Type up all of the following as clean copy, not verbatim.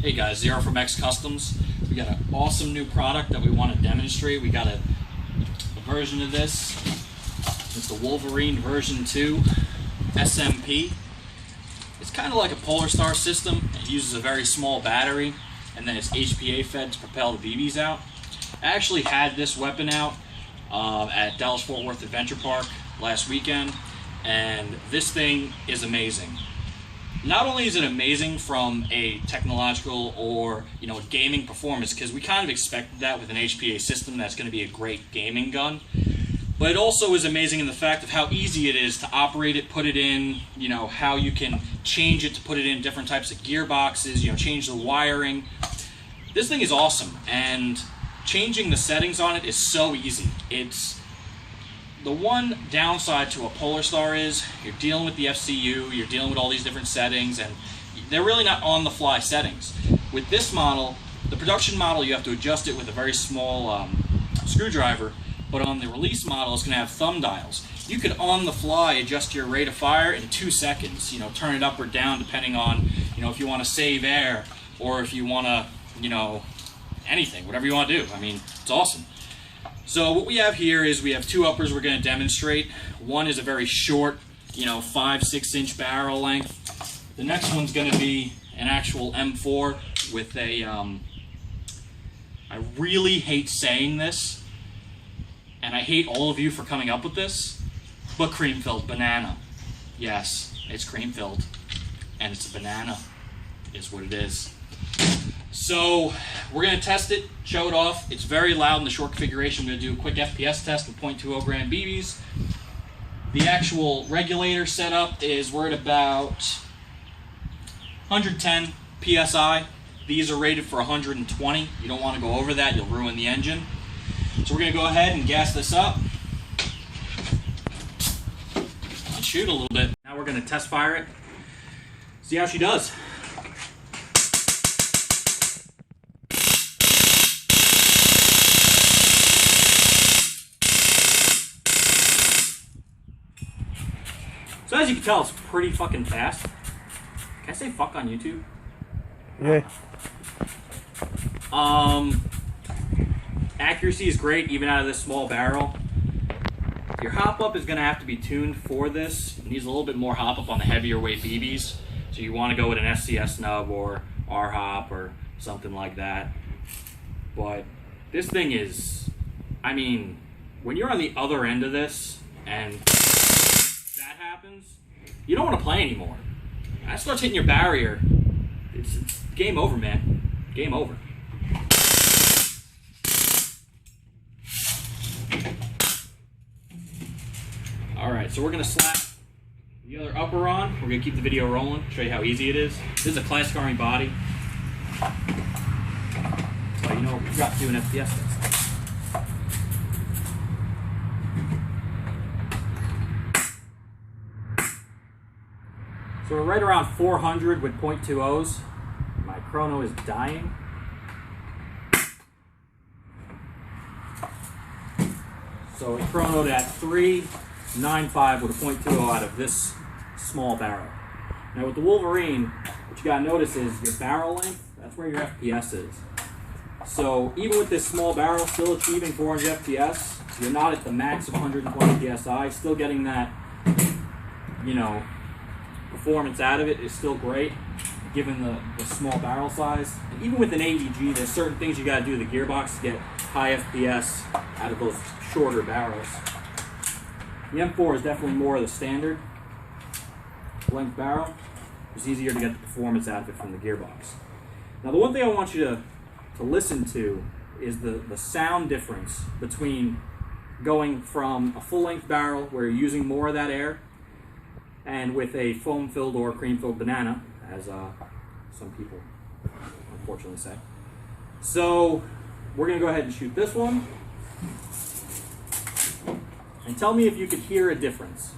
Hey guys, Zero from X Customs. We got an awesome new product that we want to demonstrate. We got a version of this. It's the Wolverine version 2 SMP. It's kind of like a Polar Star system. It uses a very small battery and then it's HPA fed to propel the BBs out. I actually had this weapon out at Dallas Fort Worth Adventure Park last weekend, and this thing is amazing. Not only is it amazing from a technological or gaming performance, because we kind of expected that with an HPA system that's going to be a great gaming gun, but it also is amazing in the fact of how easy it is to operate it, put it in, how you can change it to put it in different types of gearboxes, change the wiring. This thing is awesome, and changing the settings on it is so easy. It's the one downside to a Polar Star is you're dealing with the FCU, you're dealing with all these different settings, and they're really not on-the-fly settings. With this model, the production model, you have to adjust it with a very small screwdriver, but on the release model, it's going to have thumb dials. You could on-the-fly adjust your rate of fire in 2 seconds, turn it up or down depending on, if you want to save air or if you want to, anything, whatever you want to do. I mean, it's awesome. So what we have here is we have 2 uppers we're going to demonstrate. One is a very short, 5-6 inch barrel length. The next one's going to be an actual M4 with a, I really hate saying this, and I hate all of you for coming up with this, but cream-filled banana. Yes, it's cream-filled, and it's a banana, is what it is. So we're going to test it, show it off. It's very loud in the short configuration. I'm going to do a quick FPS test with .20 gram BBs. The actual regulator setup is we're at about 110 PSI. These are rated for 120. You don't want to go over that, you'll ruin the engine. So we're going to go ahead and gas this up and shoot a little bit. Now we're going to test fire it, see how she does. So as you can tell, it's pretty fucking fast. Can I say fuck on YouTube? Yeah. Accuracy is great, even out of this small barrel. Your hop up is going to have to be tuned for this. It needs a little bit more hop up on the heavier weight BBs. So you want to go with an SCS nub or R-hop or something like that. But this thing is, I mean, when you're on the other end of this and that happens, you don't want to play anymore. That starts hitting your barrier. It's game over, man. Game over. Alright, so we're going to slap the other upper on. We're going to keep the video rolling, show you how easy it is. This is a Classic Army body. So we forgot to do an FPS test. So we're right around 400 with .20s. My chrono is dying. So it chronoed at 3.95 with a .20 out of this small barrel. Now with the Wolverine, what you gotta notice is your barrel length, that's where your FPS is. So even with this small barrel still achieving 400 FPS, you're not at the max of 120 PSI, still getting that, performance out of it is still great, given the small barrel size. And even with an AEG, there's certain things you gotta do to the gearbox to get high FPS out of those shorter barrels. The M4 is definitely more of the standard length barrel. It's easier to get the performance out of it from the gearbox. Now the one thing I want you to listen to is the sound difference between going from a full-length barrel where you're using more of that air and with a foam-filled or cream-filled banana, as some people unfortunately say. So we're going to go ahead and shoot this one. And tell me if you could hear a difference.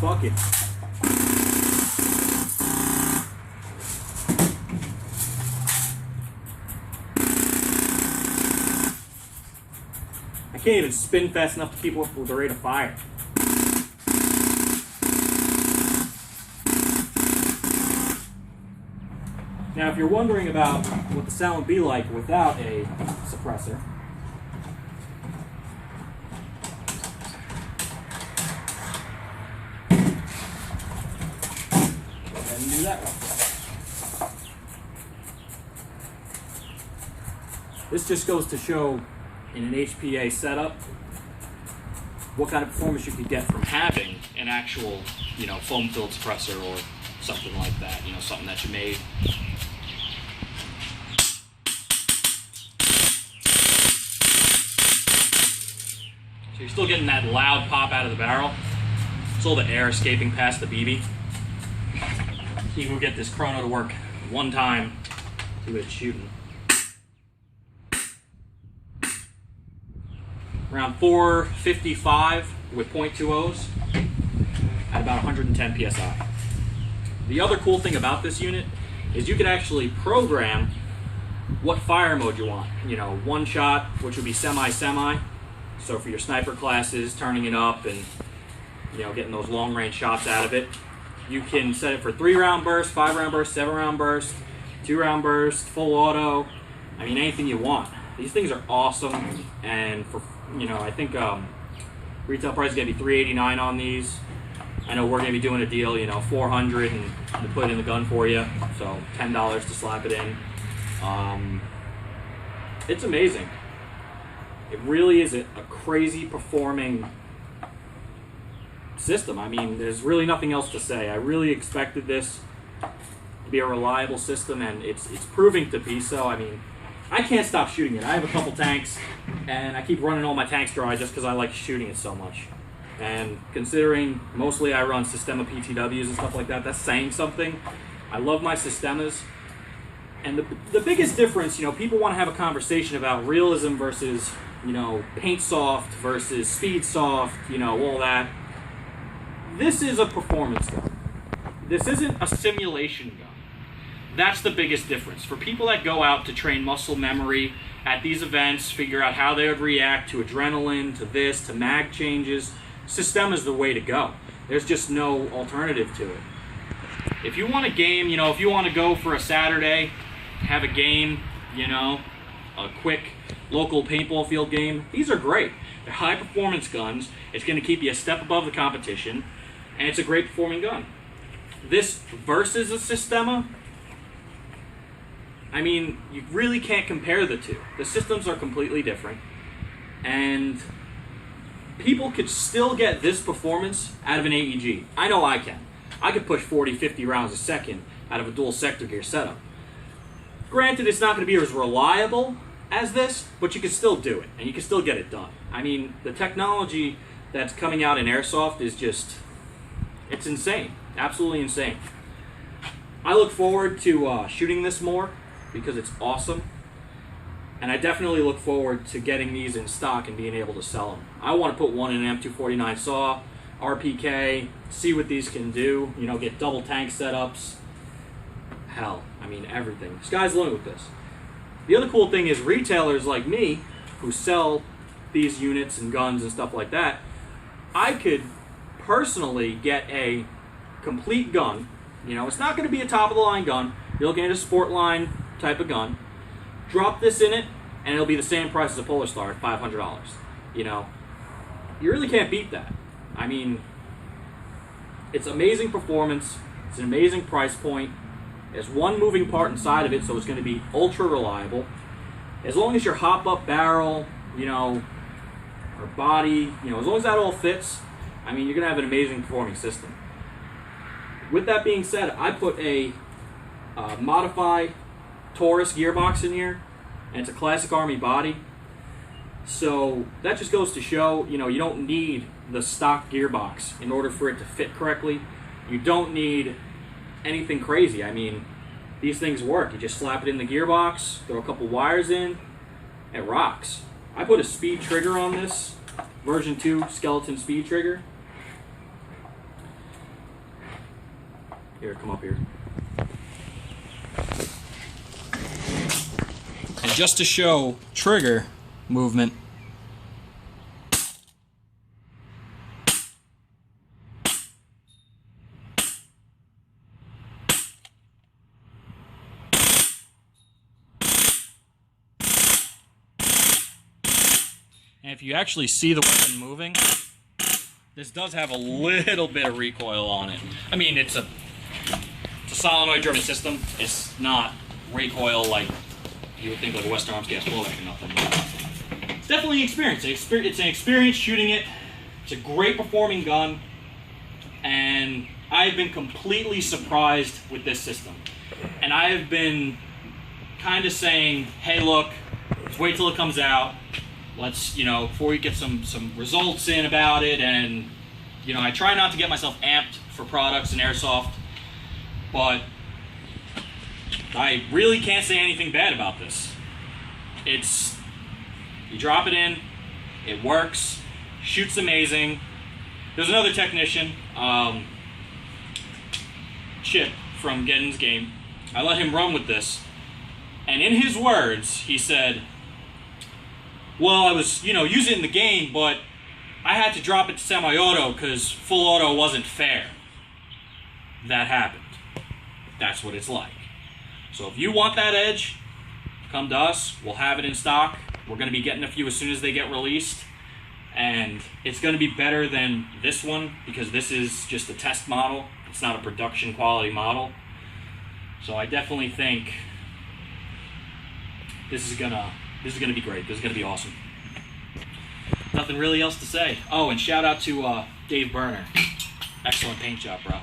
fuck it. I can't even spin fast enough to keep up with the rate of fire. Now, if you're wondering about what the sound would be like without a suppressor, go ahead and do that one. This just goes to show in an HPA setup what kind of performance you could get from having an actual, foam-filled suppressor or something like that, something that you made. So you're still getting that loud pop out of the barrel. It's all the air escaping past the BB. You can get this chrono to work one time, see what it's shooting. Around 455 with .20s at about 110 psi. The other cool thing about this unit is you can actually program what fire mode you want. One shot, which would be semi-semi. So for your sniper classes, turning it up and getting those long range shots out of it. You can set it for 3-round burst, 5-round burst, 7-round burst, 2-round burst, full auto. I mean, anything you want. These things are awesome, and for I think retail price is gonna be $389 on these. I know we're gonna be doing a deal, $400, and we'll put it in the gun for you. So $10 to slap it in. It's amazing. It really is a crazy performing system. I mean, there's really nothing else to say. I really expected this to be a reliable system, and it's proving to be so. I mean, I can't stop shooting it. I have a couple tanks, and I keep running all my tanks dry just because I like shooting it so much. And considering mostly I run Sistema PTWs and stuff like that, that's saying something. I love my Sistemas. And the biggest difference, people want to have a conversation about realism versus, paint soft versus speed soft, all that. This is a performance gun. This isn't a simulation gun. That's the biggest difference. For people that go out to train muscle memory at these events, figure out how they would react to adrenaline, to this, to mag changes, Sistema is the way to go. There's just no alternative to it. If you want a game, if you want to go for a Saturday, have a game, a quick local paintball field game, these are great. They're high performance guns. It's going to keep you a step above the competition, and it's a great performing gun. This versus a Sistema, I mean, you really can't compare the two. The systems are completely different, and people could still get this performance out of an AEG. I know I can. I could push 40, 50 rounds a second out of a dual sector gear setup. Granted, it's not going to be as reliable as this, but you can still do it, and you can still get it done. I mean, the technology that's coming out in Airsoft is just, it's insane. Absolutely insane. I look forward to shooting this more, because it's awesome, and I definitely look forward to getting these in stock and being able to sell them. I want to put one in an M249 saw, RPK, see what these can do, get double tank setups. Hell, I mean, everything. Sky's the limit with this. The other cool thing is retailers like me, who sell these units and guns and stuff like that, I could personally get a complete gun. It's not going to be a top-of-the-line gun. You're looking at a sport line type of gun. Drop this in it, and it'll be the same price as a Polar Star at $500. You really can't beat that. I mean, it's amazing performance. It's an amazing price point. There's one moving part inside of it, so it's going to be ultra reliable. As long as your hop-up barrel, or body, as long as that all fits, I mean, you're going to have an amazing performing system. With that being said, I put a modified Taurus gearbox in here, and it's a classic Army body. So that just goes to show, you don't need the stock gearbox in order for it to fit correctly. You don't need anything crazy. I mean, these things work. You just slap it in the gearbox, throw a couple wires in, it rocks. I put a speed trigger on this, version 2 skeleton speed trigger. Here, come up here. And just to show trigger movement, and if you actually see the weapon moving, this does have a little bit of recoil on it. I mean, it's a solenoid driven system. It's not recoil like you would think, like a Western Arms gas blowback or nothing. It's definitely an experience. It's an experience shooting it. It's a great performing gun, and I've been completely surprised with this system. And I have been kind of saying, hey, look, let's wait till it comes out. Let's, before we get some results in about it, and, I try not to get myself amped for products and Airsoft, but I really can't say anything bad about this. You drop it in, it works, shoots amazing. There's another technician, Chip from Geddon's Game. I let him run with this, and in his words, he said, well, I was, using it in the game, but I had to drop it to semi-auto because full auto wasn't fair. That happened. That's what it's like. So if you want that edge, come to us. We'll have it in stock. We're going to be getting a few as soon as they get released. And it's going to be better than this one because this is just a test model. It's not a production quality model. So I definitely think this is gonna be great. This is gonna be awesome. Nothing really else to say. Oh, and shout out to Dave Berner. Excellent paint job, bro.